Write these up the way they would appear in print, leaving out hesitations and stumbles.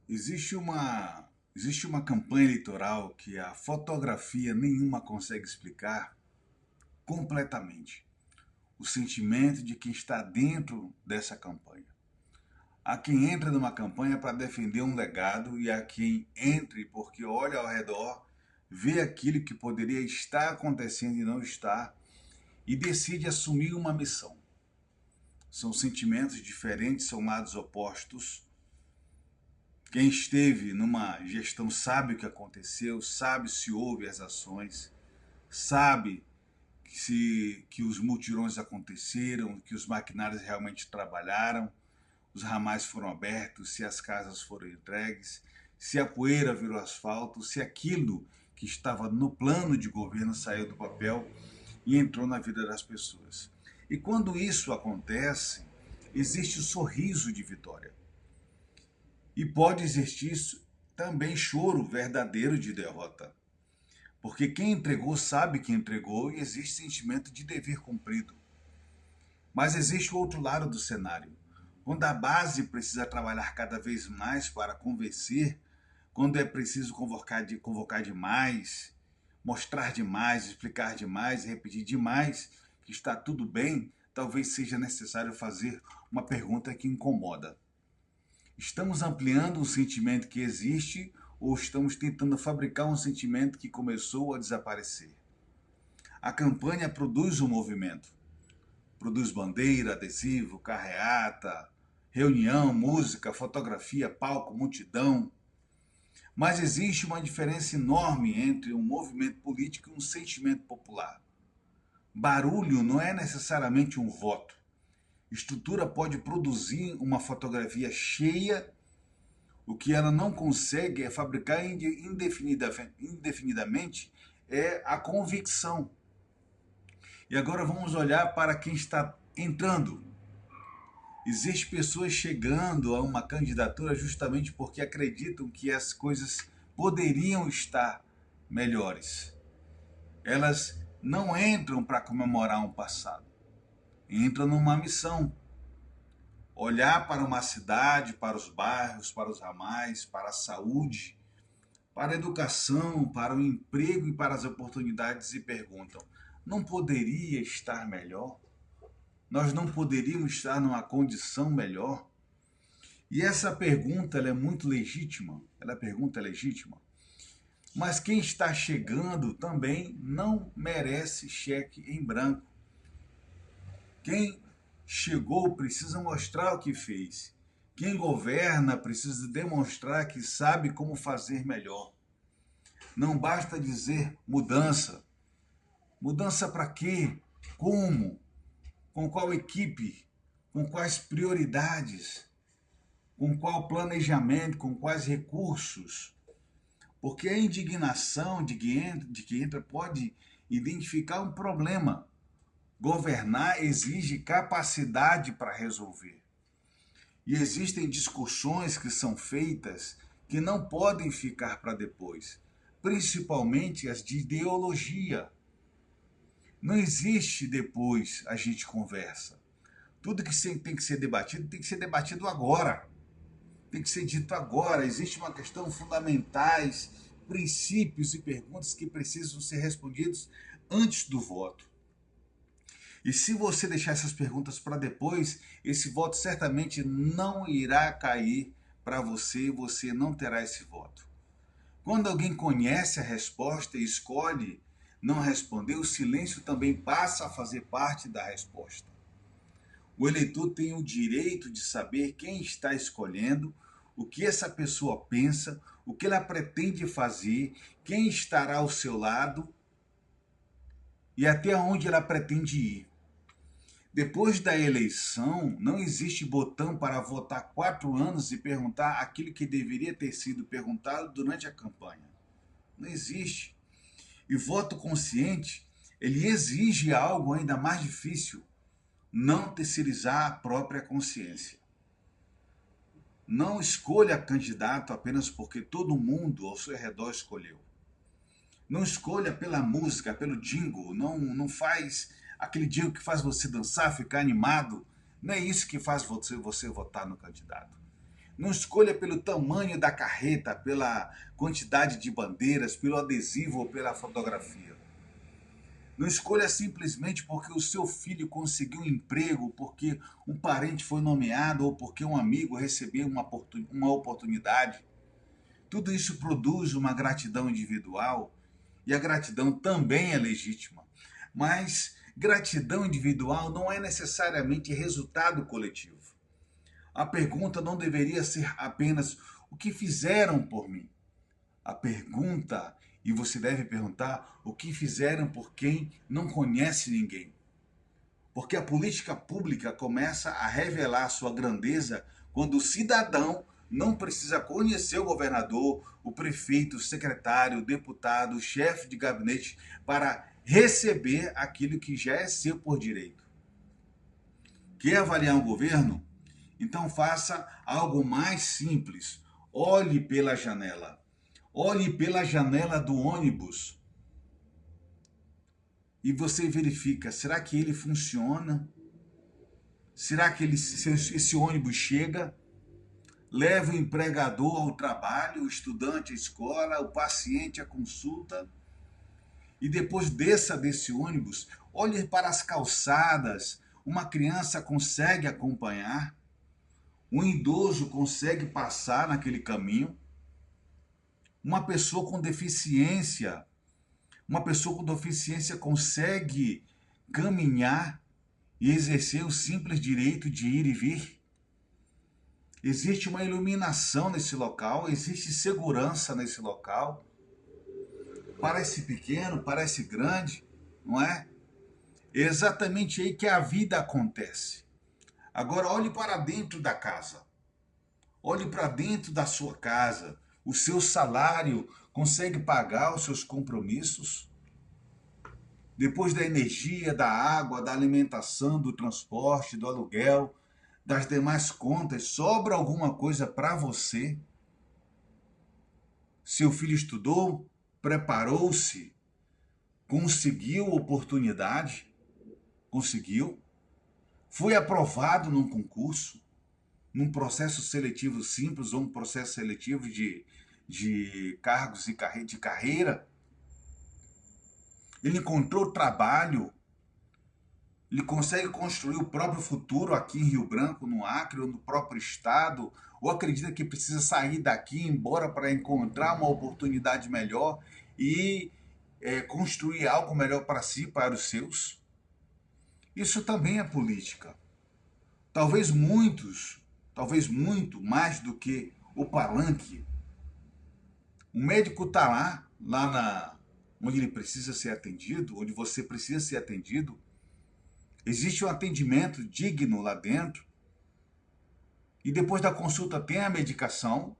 Existe uma campanha eleitoral que a fotografia nenhuma consegue explicar completamente o sentimento de quem está dentro dessa campanha. Há quem entra numa campanha para defender um legado e há quem entre porque olha ao redor, vê aquilo que poderia estar acontecendo e não está e decide assumir uma missão. São sentimentos diferentes, são lados opostos. Quem esteve numa gestão sabe o que aconteceu, sabe se houve as ações, sabe que os mutirões aconteceram, que os maquinários realmente trabalharam, os ramais foram abertos, se as casas foram entregues, se a poeira virou asfalto, se aquilo que estava no plano de governo saiu do papel e entrou na vida das pessoas. E quando isso acontece, existe o sorriso de vitória. E pode existir também choro verdadeiro de derrota. Porque quem entregou sabe que entregou e existe sentimento de dever cumprido. Mas existe o outro lado do cenário. Quando a base precisa trabalhar cada vez mais para convencer, quando é preciso convocar demais, mostrar demais, explicar demais, repetir demais que está tudo bem, talvez seja necessário fazer uma pergunta que incomoda. Estamos ampliando um sentimento que existe ou estamos tentando fabricar um sentimento que começou a desaparecer? A campanha produz um movimento. Produz bandeira, adesivo, carreata, reunião, música, fotografia, palco, multidão. Mas existe uma diferença enorme entre um movimento político e um sentimento popular. Barulho não é necessariamente um voto. Estrutura pode produzir uma fotografia cheia. O que ela não consegue é fabricar indefinidamente é a convicção. E agora vamos olhar para quem está entrando. Existem pessoas chegando a uma candidatura justamente porque acreditam que as coisas poderiam estar melhores. Elas não entram para comemorar um passado. Entram numa missão. Olhar para uma cidade, para os bairros, para os ramais, para a saúde, para a educação, para o emprego e para as oportunidades e perguntam: não poderia estar melhor? Nós não poderíamos estar numa condição melhor? E essa pergunta ela é muito legítima, pergunta é legítima. Mas quem está chegando também não merece cheque em branco. Quem chegou precisa mostrar o que fez. Quem governa precisa demonstrar que sabe como fazer melhor. Não basta dizer mudança. Mudança para quê? Como? Com qual equipe? Com quais prioridades? Com qual planejamento? Com quais recursos? Porque a indignação de que entra pode identificar um problema. Governar exige capacidade para resolver. E existem discussões que são feitas que não podem ficar para depois, principalmente as de ideologia. Não existe depois a gente conversa. Tudo que tem que ser debatido agora. Tem que ser dito agora. Existe uma questão fundamentais, princípios e perguntas que precisam ser respondidos antes do voto. E se você deixar essas perguntas para depois, esse voto certamente não irá cair para você e você não terá esse voto. Quando alguém conhece a resposta e escolhe não responder, o silêncio também passa a fazer parte da resposta. O eleitor tem o direito de saber quem está escolhendo, o que essa pessoa pensa, o que ela pretende fazer, quem estará ao seu lado e até onde ela pretende ir. Depois da eleição, não existe botão para votar 4 anos e perguntar aquilo que deveria ter sido perguntado durante a campanha. Não existe. E voto consciente, ele exige algo ainda mais difícil: não terceirizar a própria consciência. Não escolha candidato apenas porque todo mundo ao seu redor escolheu. Não escolha pela música, pelo jingle, não faz aquele jingle que faz você dançar, ficar animado. Não é isso que faz você votar no candidato. Não escolha pelo tamanho da carreta, pela quantidade de bandeiras, pelo adesivo ou pela fotografia. Não escolha simplesmente porque o seu filho conseguiu um emprego, porque um parente foi nomeado ou porque um amigo recebeu uma oportunidade. Tudo isso produz uma gratidão individual e a gratidão também é legítima. Mas gratidão individual não é necessariamente resultado coletivo. A pergunta não deveria ser apenas o que fizeram por mim. A pergunta, e você deve perguntar, o que fizeram por quem não conhece ninguém. Porque a política pública começa a revelar sua grandeza quando o cidadão não precisa conhecer o governador, o prefeito, o secretário, o deputado, o chefe de gabinete para receber aquilo que já é seu por direito. Quer avaliar um governo? Então faça algo mais simples. Olhe pela janela. Olhe pela janela do ônibus e você verifica, será que ele funciona? Será que esse ônibus chega? Leva o empregador ao trabalho, o estudante à escola, o paciente à consulta? E depois desça desse ônibus, olhe para as calçadas. Uma criança consegue acompanhar? Um idoso consegue passar naquele caminho? Uma pessoa com deficiência consegue caminhar e exercer o simples direito de ir e vir? Existe uma iluminação nesse local, existe segurança nesse local. Parece pequeno, parece grande, não é? É exatamente aí que a vida acontece. Agora olhe para dentro da casa. Olhe para dentro da sua casa. O seu salário consegue pagar os seus compromissos? Depois da energia, da água, da alimentação, do transporte, do aluguel, das demais contas, sobra alguma coisa para você? Seu filho estudou, preparou-se, conseguiu oportunidade? Conseguiu? Foi aprovado num concurso? Num processo seletivo simples ou um processo seletivo de cargos e de carreira? Ele encontrou trabalho? Ele consegue construir o próprio futuro aqui em Rio Branco, no Acre ou no próprio estado? Ou acredita que precisa sair daqui, ir embora para encontrar uma oportunidade melhor e construir algo melhor para si, para os seus? Isso também é política. Talvez muito mais do que o palanque. O médico está onde ele precisa ser atendido, onde você precisa ser atendido. Existe um atendimento digno lá dentro. E depois da consulta tem a medicação.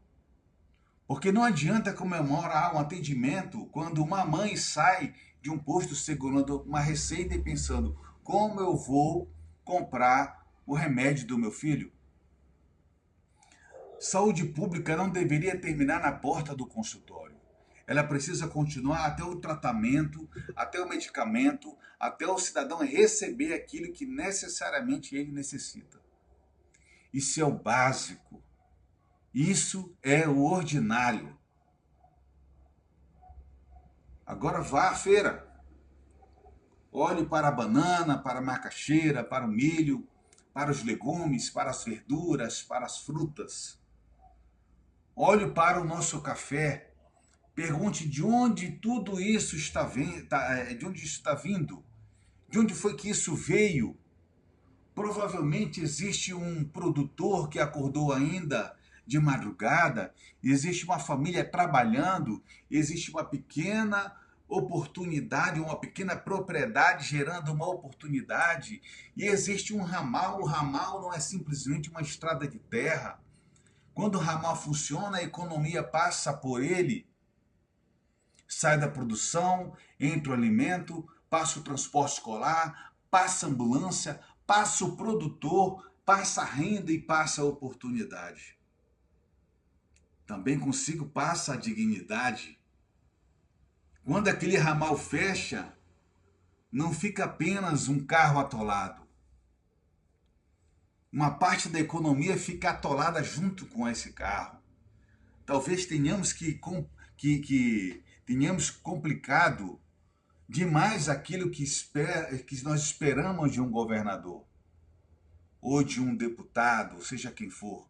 Porque não adianta comemorar um atendimento quando uma mãe sai de um posto segurando uma receita e pensando como eu vou comprar o remédio do meu filho. Saúde pública não deveria terminar na porta do consultório. Ela precisa continuar até o tratamento, até o medicamento, até o cidadão receber aquilo que necessariamente ele necessita. Isso é o básico. Isso é o ordinário. Agora vá à feira. Olhe para a banana, para a macaxeira, para o milho, para os legumes, para as verduras, para as frutas. Olhe para o nosso café. Pergunte de onde tudo isso está vindo, de onde isso está vindo, de onde foi que isso veio. Provavelmente existe um produtor que acordou ainda de madrugada, existe uma família trabalhando, existe uma pequena oportunidade, uma pequena propriedade gerando uma oportunidade, e existe um ramal. O ramal não é simplesmente uma estrada de terra. Quando o ramal funciona, a economia passa por ele. Sai da produção, entra o alimento, passa o transporte escolar, passa a ambulância, passa o produtor, passa a renda e passa a oportunidade. Também consigo passa a dignidade. Quando aquele ramal fecha, não fica apenas um carro atolado. uma parte da economia fica atolada junto com esse carro. Talvez tenhamos tenhamos complicado demais aquilo que nós esperamos de um governador ou de um deputado, seja quem for.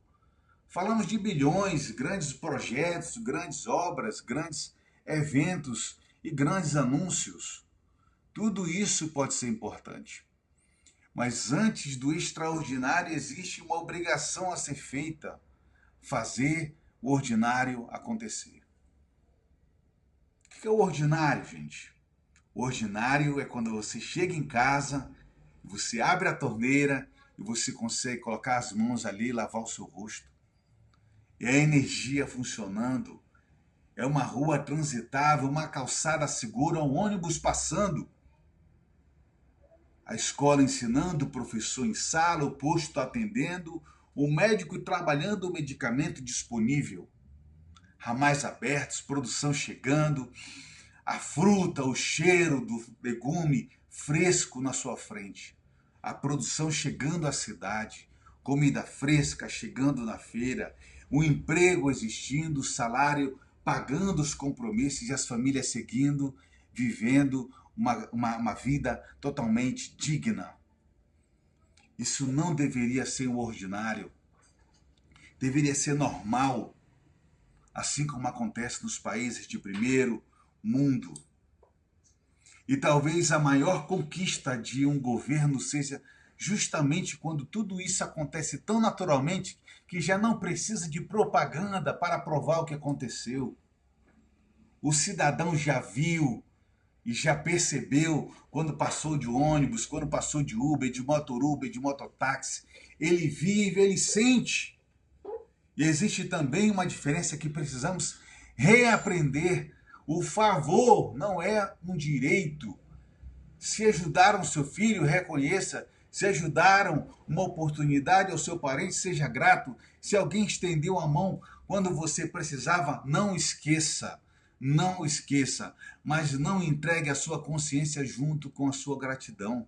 Falamos de bilhões, grandes projetos, grandes obras, grandes eventos e grandes anúncios. Tudo isso pode ser importante. Mas antes do extraordinário existe uma obrigação a ser feita: fazer o ordinário acontecer. O que é o ordinário, gente? O ordinário é quando você chega em casa, você abre a torneira e você consegue colocar as mãos ali e lavar o seu rosto. É a energia funcionando, é uma rua transitável, uma calçada segura, um ônibus passando, a escola ensinando, o professor em sala, o posto atendendo, o médico trabalhando, o medicamento disponível, ramais abertos, produção chegando, a fruta, o cheiro do legume fresco na sua frente, a produção chegando à cidade, comida fresca chegando na feira, o emprego existindo, o salário pagando os compromissos e as famílias seguindo, vivendo uma vida totalmente digna. Isso não deveria ser o ordinário, deveria ser normal, assim como acontece nos países de primeiro mundo. E talvez a maior conquista de um governo seja justamente quando tudo isso acontece tão naturalmente que já não precisa de propaganda para provar o que aconteceu. O cidadão já viu e já percebeu quando passou de ônibus, quando passou de Uber, de motor-Uber, de mototáxi. Ele vive, ele sente. E existe também uma diferença que precisamos reaprender. O favor não é um direito. Se ajudaram seu filho, reconheça. Se ajudaram uma oportunidade ao seu parente, seja grato. Se alguém estendeu a mão quando você precisava, não esqueça. Não esqueça, mas não entregue a sua consciência junto com a sua gratidão.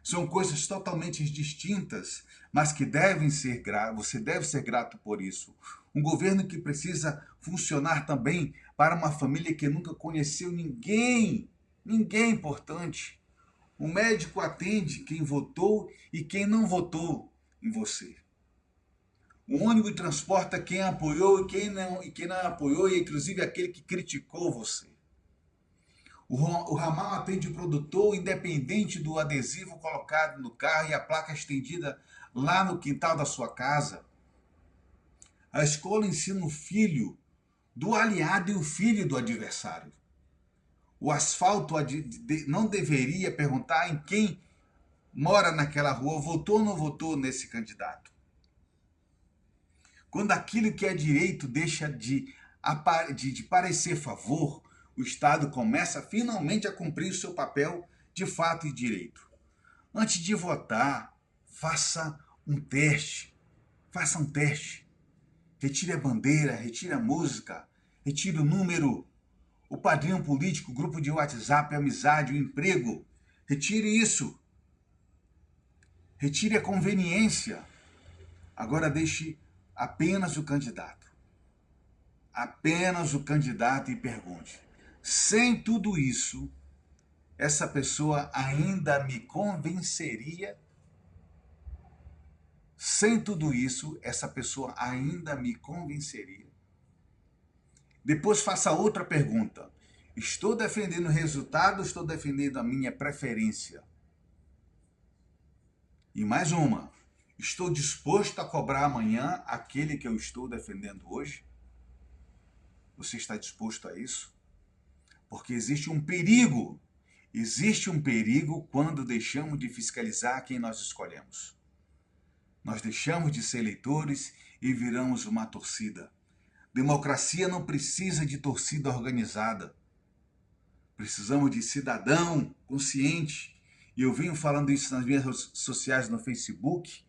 São coisas totalmente distintas, mas que devem ser você deve ser grato por isso. Um governo que precisa funcionar também para uma família que nunca conheceu ninguém importante. O médico atende quem votou e quem não votou em você. O ônibus transporta quem apoiou e quem não apoiou, e inclusive aquele que criticou você. O ramal atende o produtor, independente do adesivo colocado no carro e a placa estendida lá no quintal da sua casa. A escola ensina o filho do aliado e o filho do adversário. O asfalto não deveria perguntar em quem mora naquela rua, votou ou não votou nesse candidato. Quando aquilo que é direito deixa de parecer favor, o Estado começa finalmente a cumprir o seu papel de fato e direito. Antes de votar, faça um teste. Faça um teste. Retire a bandeira, retire a música, retire o número, o padrinho político, o grupo de WhatsApp, a amizade, o emprego. Retire isso. Retire a conveniência. Agora deixe apenas o candidato. Apenas o candidato e pergunte: sem tudo isso, essa pessoa ainda me convenceria? Sem tudo isso, essa pessoa ainda me convenceria? Depois faça outra pergunta: estou defendendo o resultado ou estou defendendo a minha preferência? E mais uma: estou disposto a cobrar amanhã aquele que eu estou defendendo hoje? Você está disposto a isso? Porque existe um perigo quando deixamos de fiscalizar quem nós escolhemos. Nós deixamos de ser eleitores e viramos uma torcida. Democracia não precisa de torcida organizada. Precisamos de cidadão consciente. E eu venho falando isso nas minhas redes sociais, no Facebook,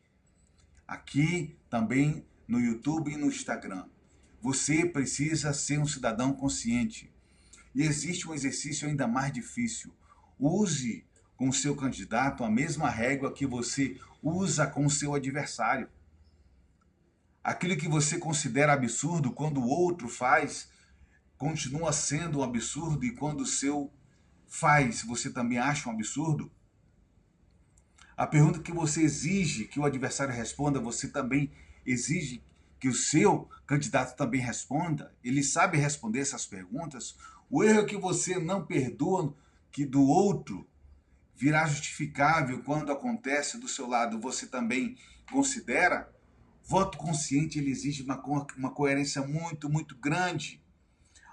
aqui também no YouTube e no Instagram. Você precisa ser um cidadão consciente. E existe um exercício ainda mais difícil. Use com o seu candidato a mesma régua que você usa com o seu adversário. Aquilo que você considera absurdo quando o outro faz, continua sendo um absurdo, e quando o seu faz, você também acha um absurdo? A pergunta que você exige que o adversário responda, você também exige que o seu candidato também responda? Ele sabe responder essas perguntas? O erro é que você não perdoa que do outro virá justificável quando acontece do seu lado, você também considera? Voto consciente, ele exige uma coerência muito, muito grande.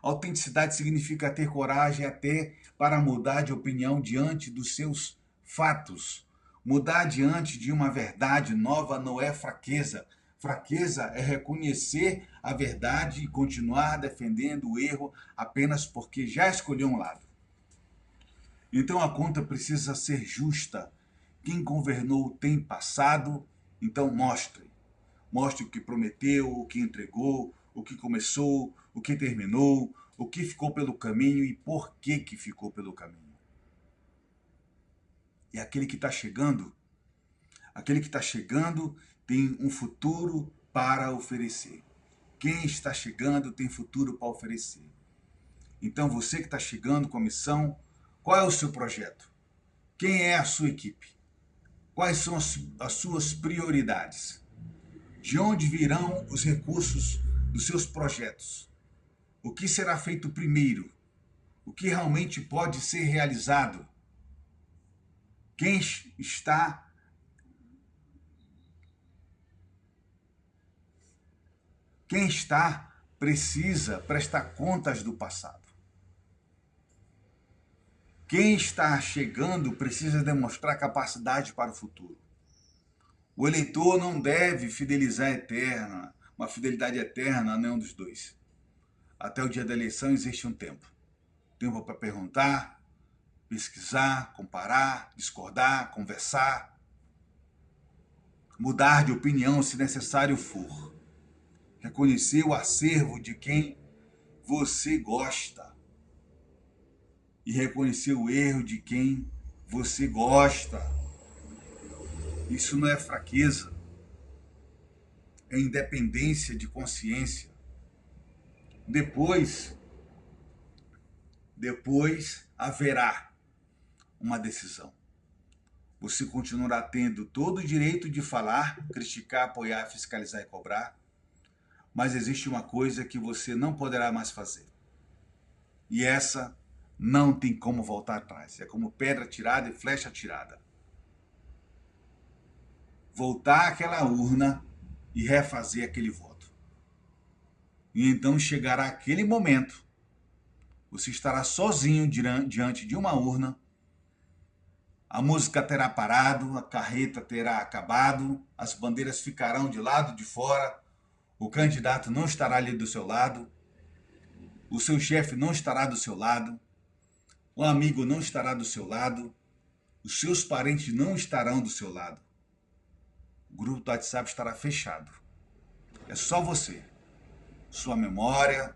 Autenticidade significa ter coragem até para mudar de opinião diante dos seus fatos. Mudar diante de uma verdade nova não é fraqueza. Fraqueza é reconhecer a verdade e continuar defendendo o erro apenas porque já escolheu um lado. Então a conta precisa ser justa. Quem governou tem passado, então mostre. Mostre o que prometeu, o que entregou, o que começou, o que terminou, o que ficou pelo caminho e por que ficou pelo caminho. E aquele que está chegando tem um futuro para oferecer. Quem está chegando tem futuro para oferecer. Então você que está chegando com a missão, qual é o seu projeto? Quem é a sua equipe? Quais são as suas prioridades? De onde virão os recursos dos seus projetos? O que será feito primeiro? O que realmente pode ser realizado? Quem está precisa prestar contas do passado. Quem está chegando precisa demonstrar capacidade para o futuro. O eleitor não deve fidelizar uma fidelidade eterna a nenhum dos dois. Até o dia da eleição existe um tempo. Tempo para perguntar, pesquisar, comparar, discordar, conversar, mudar de opinião se necessário for. Reconhecer o acervo de quem você gosta e reconhecer o erro de quem você gosta. Isso não é fraqueza, é independência de consciência. Depois haverá uma decisão. Você continuará tendo todo o direito de falar, criticar, apoiar, fiscalizar e cobrar, mas existe uma coisa que você não poderá mais fazer. E essa não tem como voltar atrás. É como pedra tirada e flecha tirada. Voltar àquela urna e refazer aquele voto. E então chegará aquele momento, você estará sozinho diante de uma urna, a música terá parado, a carreta terá acabado, as bandeiras ficarão de lado de fora, o candidato não estará ali do seu lado, o seu chefe não estará do seu lado, o amigo não estará do seu lado, os seus parentes não estarão do seu lado. O grupo do WhatsApp estará fechado. É só você, sua memória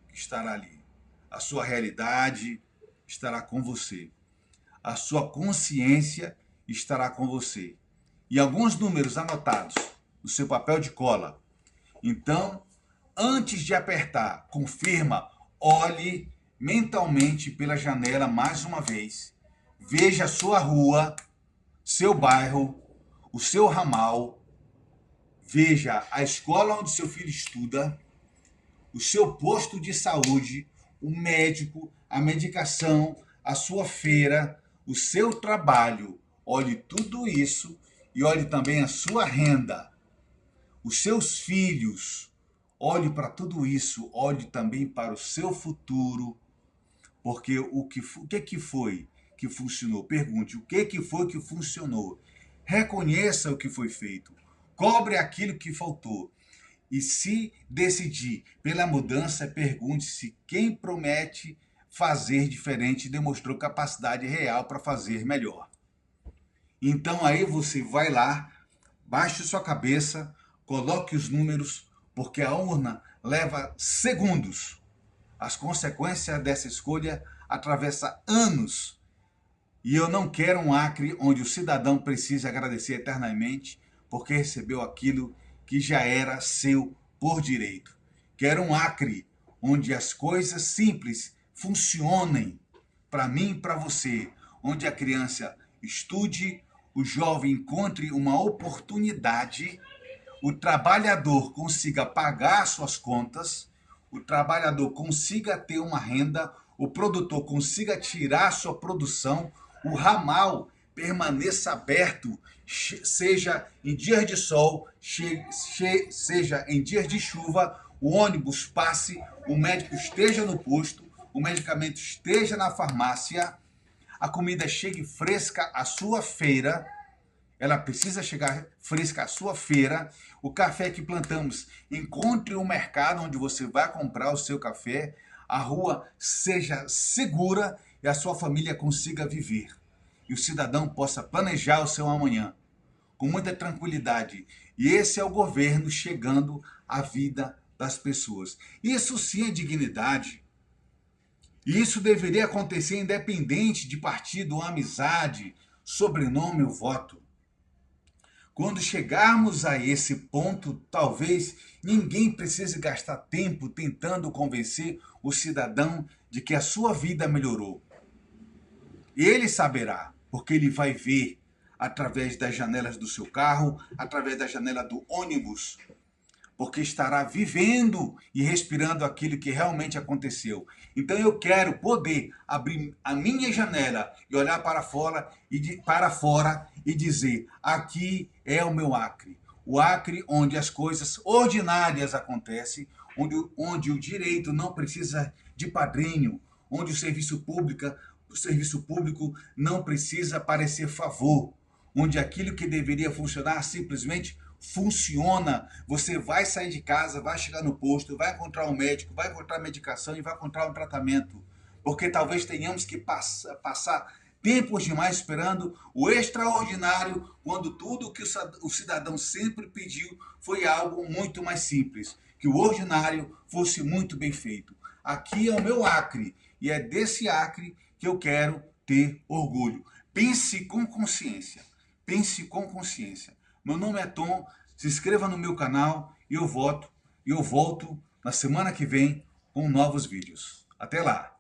que estará ali. A sua realidade estará com você. A sua consciência estará com você. E alguns números anotados no seu papel de cola. Então, antes de apertar, confirma, olhe mentalmente pela janela mais uma vez. Veja a sua rua, seu bairro, o seu ramal. Veja a escola onde seu filho estuda, o seu posto de saúde, o médico, a medicação, a sua feira, o seu trabalho. Olhe tudo isso e olhe também a sua renda, os seus filhos. Olhe para tudo isso, olhe também para o seu futuro, porque o que foi que funcionou? Pergunte, o que foi que funcionou? Reconheça o que foi feito, cobre aquilo que faltou. E se decidir pela mudança, pergunte-se quem promete fazer diferente demonstrou capacidade real para fazer melhor. Então aí você vai lá, baixe sua cabeça, coloque os números, porque a urna leva segundos. As consequências dessa escolha atravessam anos. E eu não quero um Acre onde o cidadão precise agradecer eternamente porque recebeu aquilo que já era seu por direito. Quero um Acre onde as coisas simples funcionem para mim e para você, onde a criança estude, o jovem encontre uma oportunidade, o trabalhador consiga pagar suas contas, o trabalhador consiga ter uma renda, o produtor consiga tirar sua produção, o ramal permaneça aberto, seja em dias de sol, seja em dias de chuva, o ônibus passe, o médico esteja no posto, o medicamento esteja na farmácia, a comida chegue fresca à sua feira, ela precisa chegar fresca à sua feira, o café que plantamos encontre um mercado onde você vai comprar o seu café, a rua seja segura e a sua família consiga viver. E o cidadão possa planejar o seu amanhã com muita tranquilidade. E esse é o governo chegando à vida das pessoas. Isso sim é dignidade. E isso deveria acontecer independente de partido ou amizade, sobrenome ou voto. Quando chegarmos a esse ponto, talvez ninguém precise gastar tempo tentando convencer o cidadão de que a sua vida melhorou. Ele saberá, porque ele vai ver através das janelas do seu carro, através da janela do ônibus, porque estará vivendo e respirando aquilo que realmente aconteceu. Então eu quero poder abrir a minha janela e olhar para fora e dizer: aqui é o meu Acre. O Acre onde as coisas ordinárias acontecem, onde o direito não precisa de padrinho, onde o serviço público não precisa parecer favor, onde aquilo que deveria funcionar simplesmente funciona. Você vai sair de casa, vai chegar no posto, vai encontrar um médico, vai encontrar medicação e vai encontrar um tratamento. Porque talvez tenhamos que passar tempos demais esperando o extraordinário, quando tudo que o cidadão sempre pediu foi algo muito mais simples, que o ordinário fosse muito bem feito. Aqui é o meu Acre, e é desse Acre que eu quero ter orgulho. Pense com consciência. Pense com consciência. Meu nome é Tom, se inscreva no meu canal e eu volto na semana que vem com novos vídeos. Até lá!